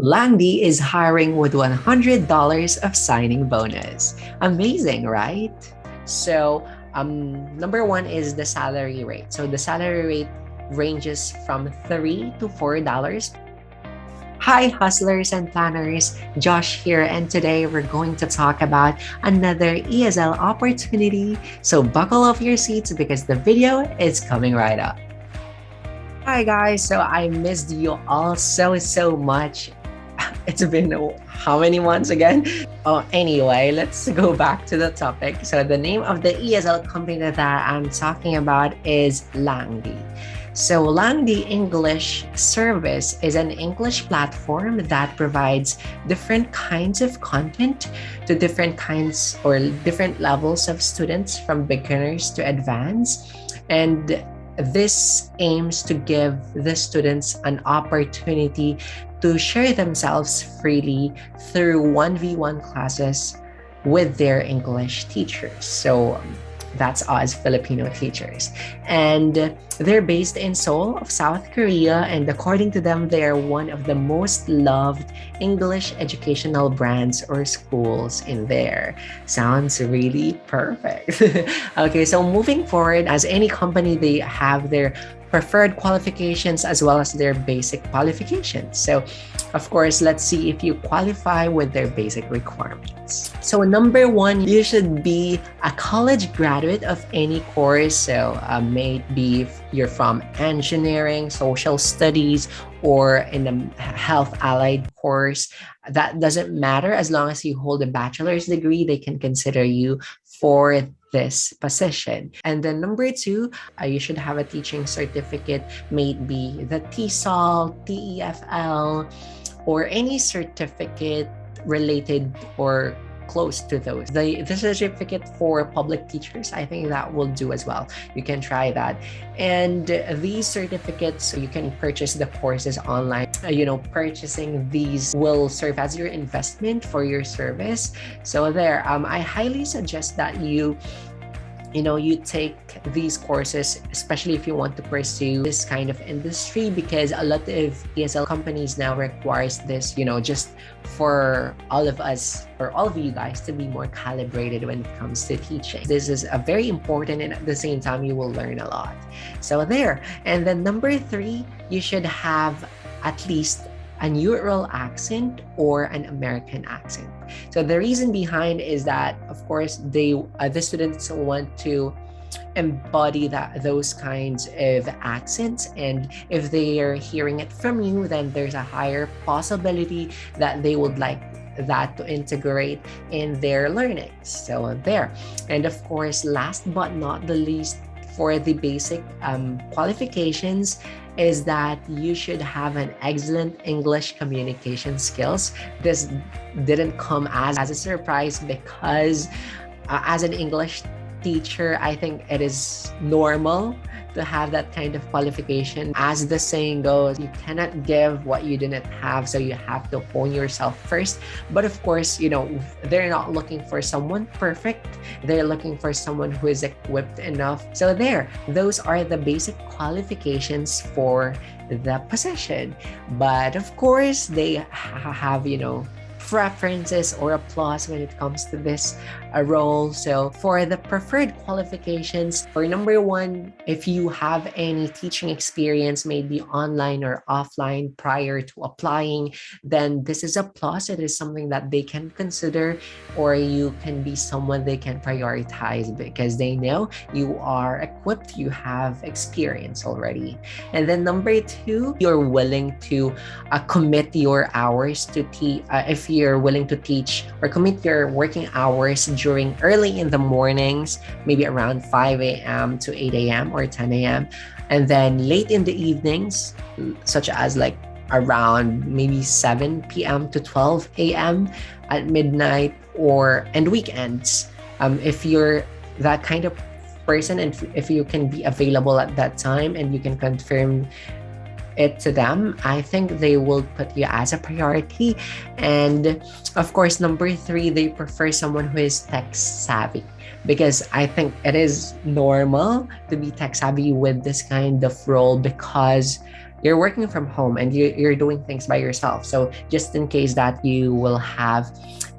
Langdy is hiring with $100 of signing bonus. Amazing, right? So, number one is the salary rate. So the salary rate ranges from $3 to $4. Hi, hustlers and planners. Josh here, and today we're going to talk about another ESL opportunity. So buckle up your seats because the video is coming right up. Hi guys, so I missed you all so much. It's been how many months again? Oh, anyway, let's go back to the topic. So the name of the ESL company that I'm talking about is Langdy. So Langdy English Service is an English platform that provides different kinds of content to different kinds or different levels of students from beginners to advanced. And this aims to give the students an opportunity to share themselves freely through 1v1 classes with their English teachers. So that's us Filipino teachers. And they're based in Seoul of South Korea, and according to them, they are one of the most loved English educational brands or schools in there. Sounds really perfect. Okay, so moving forward, as any company, they have their preferred qualifications as well as their basic qualifications. So of course, let's see if you qualify with their basic requirements. So number one, you should be a college graduate of any course. So maybe you're from engineering, social studies, or in a health allied course. That doesn't matter as long as you hold a bachelor's degree, they can consider you for this position. And then number two, you should have a teaching certificate, maybe the TESOL, TEFL, or any certificate related or close to those. The certificate for public teachers, I think that will do as well. You can try that. And these certificates, you can purchase the courses online. Purchasing these will serve as your investment for your service. So there, I highly suggest that you take these courses, especially if you want to pursue this kind of industry, because a lot of ESL companies now requires this, just for all of us or all of you guys to be more calibrated when it comes to teaching. This is a very important, and at the same time, you will learn a lot. So there. And then number three, you should have at least a neutral accent or an American accent. So the reason behind is that, of course, the students want to embody those kinds of accents, and if they are hearing it from you, then there's a higher possibility that they would like that to integrate in their learning. So there. And of course, last but not the least, for the basic qualifications, is that you should have an excellent English communication skills. This didn't come as a surprise because as an English teacher, I think it is normal to have that kind of qualification. As the saying goes, you cannot give what you didn't have, so you have to hone yourself first. But of course, they're not looking for someone perfect. They're looking for someone who is equipped enough. So there, those are the basic qualifications for the position. But of course, they have, preferences or applause when it comes to this role. So for the preferred qualifications, for number one, if you have any teaching experience, maybe online or offline prior to applying, then this is a plus. It is something that they can consider, or you can be someone they can prioritize because they know you are equipped, you have experience already. And then number two, you're willing to commit your hours to teach. If you're willing to teach or commit your working hours during early in the mornings, maybe around 5 a.m. to 8 a.m. or 10 a.m. And then late in the evenings, such as like around maybe 7 p.m. to 12 a.m. at midnight and weekends. If you're that kind of person, and if you can be available at that time and you can confirm it to them, I think they will put you as a priority. And of course, number three, they prefer someone who is tech savvy, because I think it is normal to be tech savvy with this kind of role, because you're working from home and you're doing things by yourself. So just in case that you will have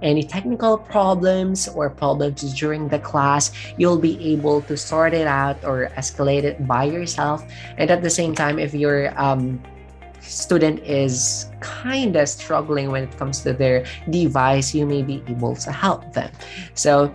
any technical problems or problems during the class, you'll be able to sort it out or escalate it by yourself. And at the same time, if your student is kind of struggling when it comes to their device, you may be able to help them. So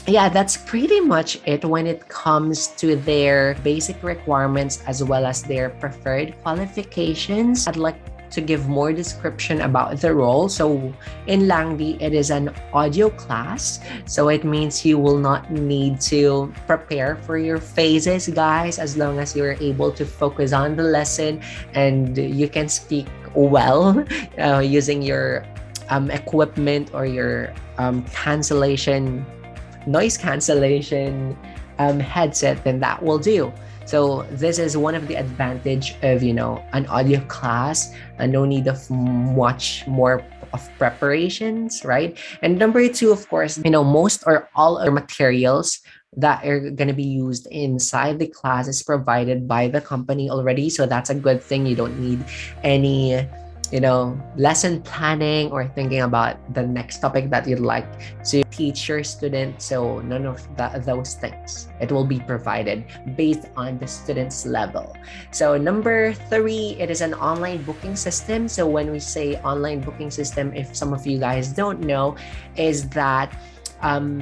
yeah, that's pretty much it when it comes to their basic requirements as well as their preferred qualifications. I'd like to give more description about the role. So in Langdy, it is an audio class. So it means you will not need to prepare for your phases, guys, as long as you're able to focus on the lesson and you can speak well using your equipment or your noise cancellation headset, then that will do. So this is one of the advantage of an audio class, and no need of much more of preparations, right? And number two, of course, most or all of materials that are going to be used inside the class is provided by the company already. So that's a good thing. You don't need any lesson planning or thinking about the next topic that you'd like to teach your student. So none of those things. It will be provided based on the student's level. So number three, it is an online booking system. So when we say online booking system, if some of you guys don't know, is that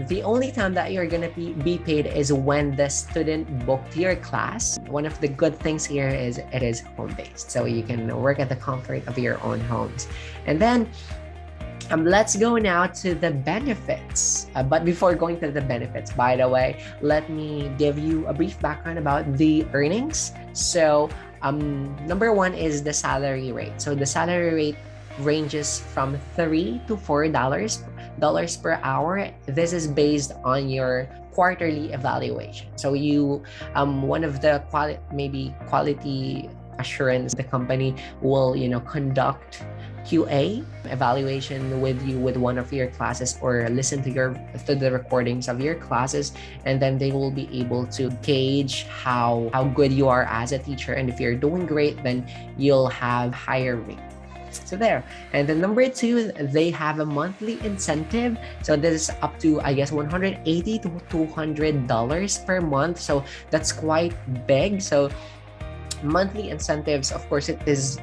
the only time that you're gonna be paid is when the student booked your class. One of the good things here is it is home-based, so you can work at the comfort of your own homes. And then let's go now to the benefits. But before going to the benefits, by the way, let me give you a brief background about the earnings. So number one is the salary rate. So the salary rate ranges from $3 to $4 per hour. This is based on your quarterly evaluation. So you one of the quality assurance, the company will conduct QA evaluation with you with one of your classes, or listen to the recordings of your classes, and then they will be able to gauge how good you are as a teacher. And if you're doing great, then you'll have higher rate. So there. And then number two, they have a monthly incentive. So this is up to, I guess, $180 to $200 per month. So that's quite big. So monthly incentives, of course, it is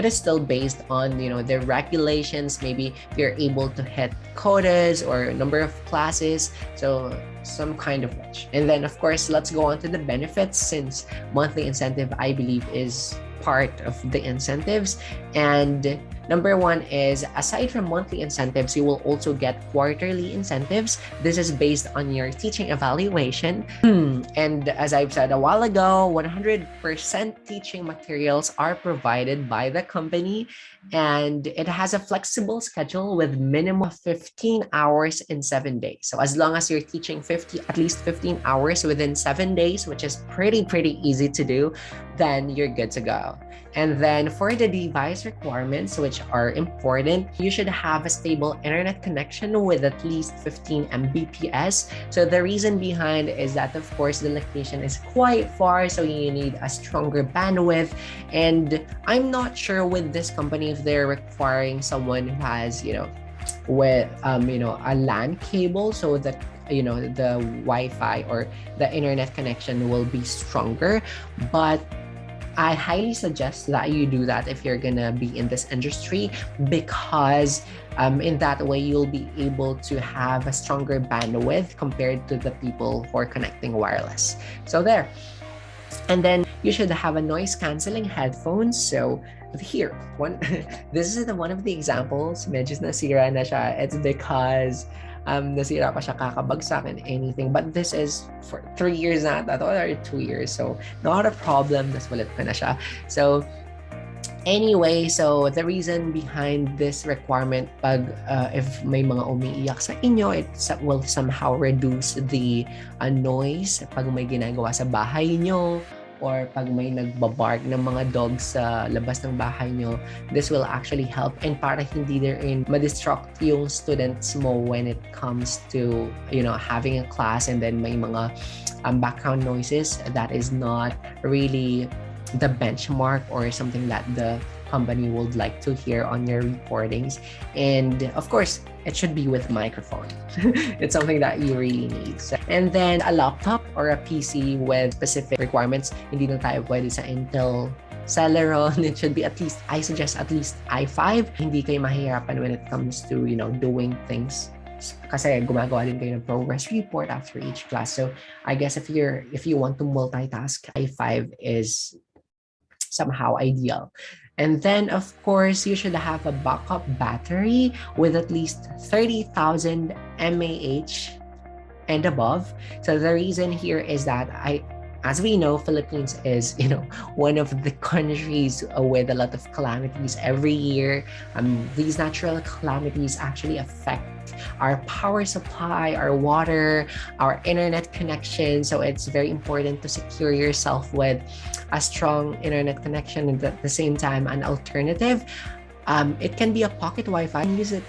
still based on the regulations. Maybe if you're able to hit quotas or number of classes, so some kind of which. And then of course, let's go on to the benefits, since monthly incentive, I believe, is part of the incentives. And number one is, aside from monthly incentives, you will also get quarterly incentives. This is based on your teaching evaluation. And as I've said a while ago, 100% teaching materials are provided by the company, and it has a flexible schedule with minimum of 15 hours in 7 days. So as long as you're teaching at least 15 hours within 7 days, which is pretty easy to do, then you're good to go. And then for the device requirements, which are important, you should have a stable internet connection with at least 15 Mbps. So the reason behind is that, of course, the location is quite far, so you need a stronger bandwidth. And I'm not sure with this company if they're requiring someone who has, with a LAN cable, so that the Wi-Fi or the internet connection will be stronger. But I highly suggest that you do that if you're gonna be in this industry, because in that way you'll be able to have a stronger bandwidth compared to the people who are connecting wireless. So there. And then you should have a noise canceling headphones. So here, this is one of the examples. Medyo nasira na siya. It's because nasira pa siya kakabagsak and anything. But this is for 3 years na ata, or 2 years. So not a problem. Nasulit ko na siya. So anyway, so the reason behind this requirement, if may mga umiiyak sa inyo, it will somehow reduce the noise pag may ginagawa sa bahay nyo, or pag may nagbabark ng mga dogs sa labas ng bahay nyo. This will actually help, and para hindi ma-distract yung students mo when it comes to having a class, and then may mga background noises that is not really the benchmark or something that the company would like to hear on your recordings. And of course, it should be with microphone. It's something that you really need. So, and then a laptop or a PC with specific requirements. Hindi na tayo pwede sa Intel Celeron. It should be at least, I suggest at least i5. Hindi kayo mahihirapan when it comes to, doing things. Kasi gumagawa din kayo ng progress report after each class. So I guess if you want to multitask, i5 is somehow ideal. And then, of course, you should have a backup battery with at least 30,000 mAh and above. So the reason here is that as we know, Philippines is, one of the countries with a lot of calamities every year. These natural calamities actually affect our power supply, our water, our internet connection. So it's very important to secure yourself with a strong internet connection and at the same time an alternative. It can be a pocket Wi-Fi. Use it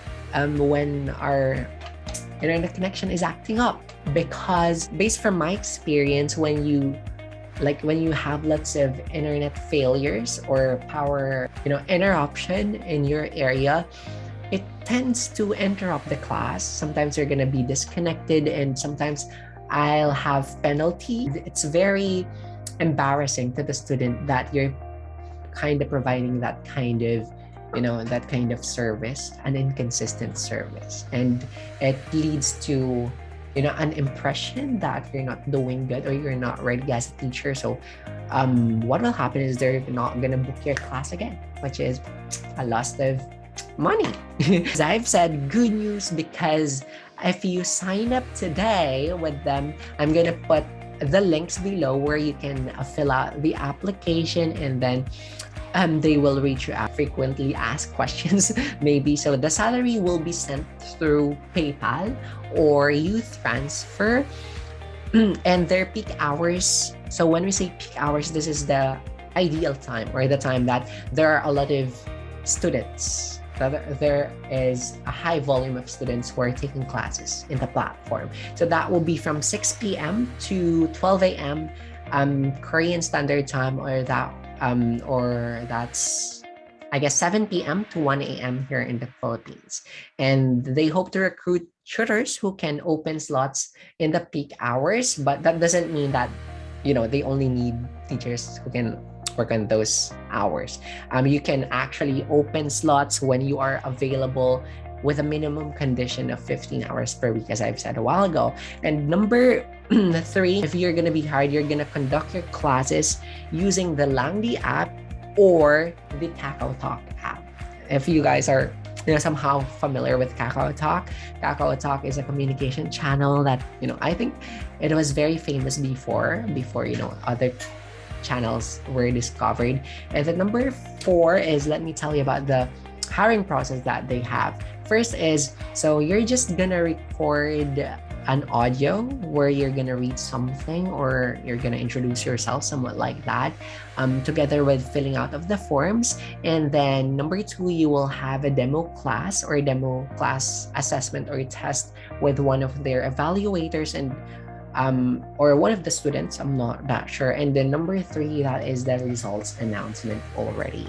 when our internet connection is acting up, because based from my experience, when you have lots of internet failures or power interruption in your area, it tends to interrupt the class. Sometimes you're going to be disconnected and sometimes I'll have penalty. It's very embarrassing to the student that you're kind of providing that kind of service, an inconsistent service, and it leads to an impression that you're not doing good or you're not ready as a teacher. So what will happen is they're not gonna book your class again, which is a loss of money. As I've said, good news, because if you sign up today with them, I'm gonna put the links below where you can fill out the application, and then they will reach you out, frequently asked questions maybe. So the salary will be sent through PayPal or youth transfer. And their peak hours, so when we say peak hours, this is the ideal time or the time that there are a lot of students. There is a high volume of students who are taking classes in the platform. So that will be from 6 p.m. to 12 a.m. Korean Standard Time, or that's I guess 7 p.m. to 1 a.m. here in the Philippines. And they hope to recruit tutors who can open slots in the peak hours, but that doesn't mean that they only need teachers who can work on those hours. You can actually open slots when you are available with a minimum condition of 15 hours per week, as I've said a while ago. And number 3, if you're going to be hired, you're going to conduct your classes using the Langdy app or the KakaoTalk app. If you guys are somehow familiar with KakaoTalk, KakaoTalk is a communication channel that I think it was very famous before other channels were discovered. And the number 4 is, let me tell you about the hiring process that they have. First is, so you're just gonna record an audio where you're gonna read something or you're gonna introduce yourself, somewhat like that, together with filling out of the forms. And then number 2, you will have a demo class or demo class assessment or test with one of their evaluators and or one of the students, I'm not that sure. And then number 3, that is the results announcement already.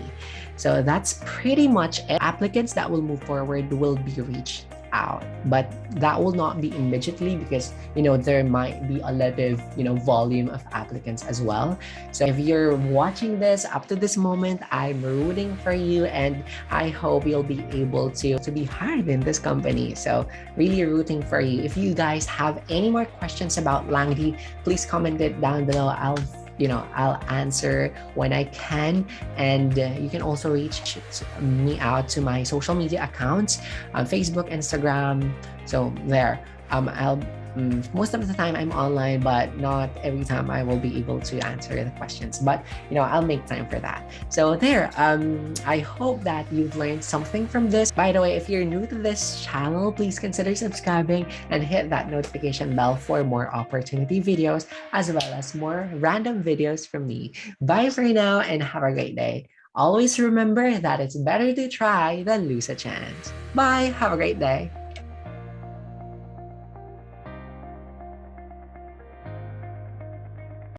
So that's pretty much it. Applicants that will move forward will be reached out, but that will not be immediately because there might be a lot of volume of applicants as well. So if you're watching this up to this moment, I'm rooting for you and I hope you'll be able to be hired in this company. So really rooting for you. If you guys have any more questions about Langdy, please comment it down below. I'll answer when I can. And you can also reach me out to my social media accounts on Facebook, Instagram. So there, most of the time I'm online, but not every time I will be able to answer the questions, but I'll make time for that. So there, I hope that you've learned something from this. By the way, if you're new to this channel, please consider subscribing and hit that notification bell for more opportunity videos, as well as more random videos from me. Bye for now and have a great day. Always remember that it's better to try than lose a chance. Bye, have a great day.